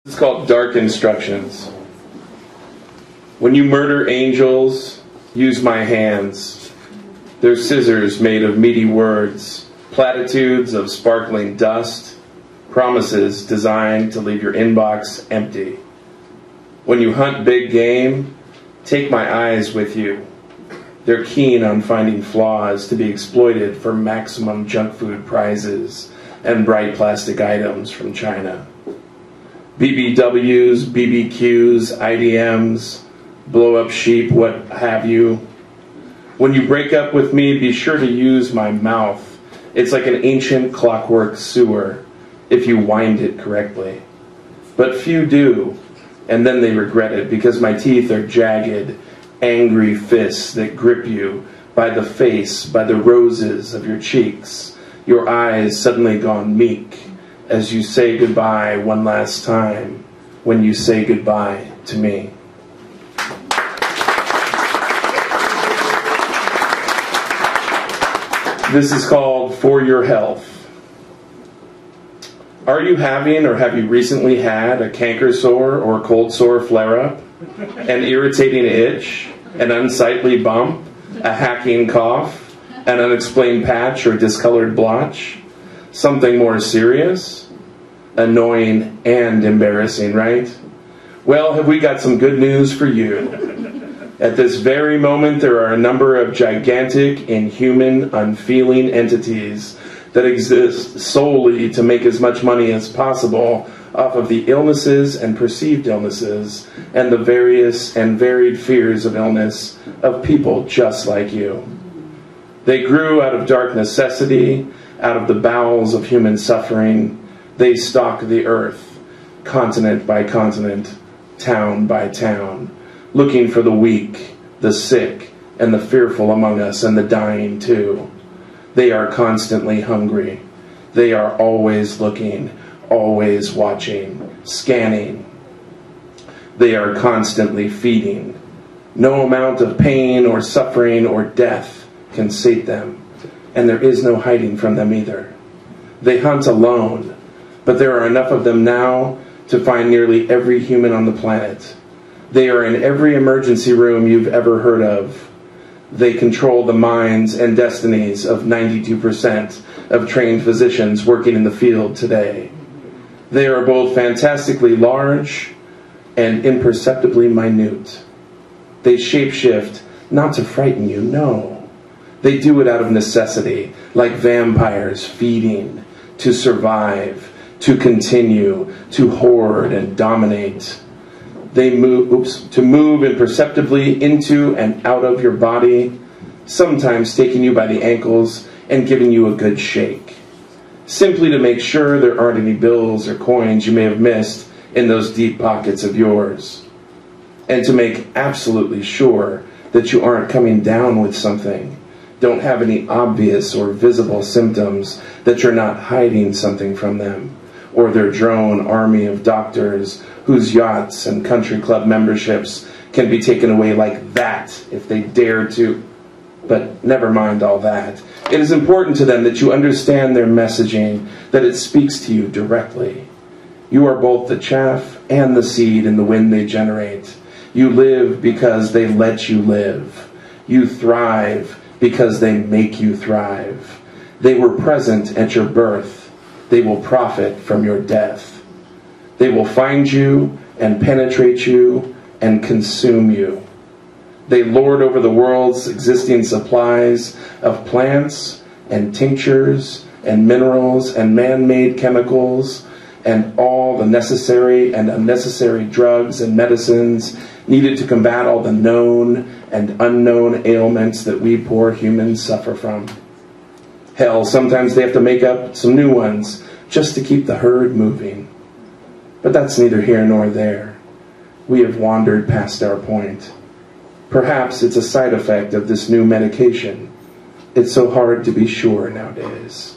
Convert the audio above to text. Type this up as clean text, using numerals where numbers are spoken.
It's called Dark Instructions. When you murder angels, use my hands. They're scissors made of meaty words, platitudes of sparkling dust, promises designed to leave your inbox empty. When you hunt big game, take my eyes with you. They're keen on finding flaws to be exploited for maximum junk food prizes and bright plastic items from China. BBWs, BBQs, IDMs, blow up sheep, what have you. When you break up with me, be sure to use my mouth. It's like an ancient clockwork sewer, if you wind it correctly. But few do, and then they regret it, because my teeth are jagged, angry fists that grip you by the face, by the roses of your cheeks, your eyes suddenly gone meek, as you say goodbye one last time, when you say goodbye to me. This is called For Your Health. Are you having or have you recently had a canker sore or cold sore flare-up, an irritating itch, an unsightly bump, a hacking cough, an unexplained patch or discolored blotch? Something more serious? Annoying and embarrassing, right? Well, have we got some good news for you. At this very moment, there are a number of gigantic, inhuman, unfeeling entities that exist solely to make as much money as possible off of the illnesses and perceived illnesses and the various and varied fears of illness of people just like you. They grew out of dark necessity, out of the bowels of human suffering. They stalk the earth, continent by continent, town by town, looking for the weak, the sick, and the fearful among us, and the dying too. They are constantly hungry. They are always looking, always watching, scanning. They are constantly feeding. No amount of pain or suffering or death can sate them, and there is no hiding from them either. They hunt alone, but there are enough of them now to find nearly every human on the planet. They are in every emergency room you've ever heard of. They control the minds and destinies of 92% of trained physicians working in the field today. They are both fantastically large and imperceptibly minute. They shapeshift not to frighten you, no. They do it out of necessity, like vampires feeding, to survive, to continue, to hoard and dominate. They move, to move imperceptibly into and out of your body, sometimes taking you by the ankles and giving you a good shake, simply to make sure there aren't any bills or coins you may have missed in those deep pockets of yours, and to make absolutely sure that you aren't coming down with something, don't have any obvious or visible symptoms, that you're not hiding something from them, or their drone army of doctors whose yachts and country club memberships can be taken away like that if they dare to. But never mind all that. It is important to them that you understand their messaging, that it speaks to you directly. You are both the chaff and the seed in the wind they generate. You live because they let you live. You thrive because they make you thrive. They were present at your birth. They will profit from your death. They will find you and penetrate you and consume you. They lord over the world's existing supplies of plants and tinctures and minerals and man-made chemicals and all the necessary and unnecessary drugs and medicines needed to combat all the known and unknown ailments that we poor humans suffer from. Hell, sometimes they have to make up some new ones just to keep the herd moving. But that's neither here nor there. We have wandered past our point. Perhaps it's a side effect of this new medication. It's so hard to be sure nowadays.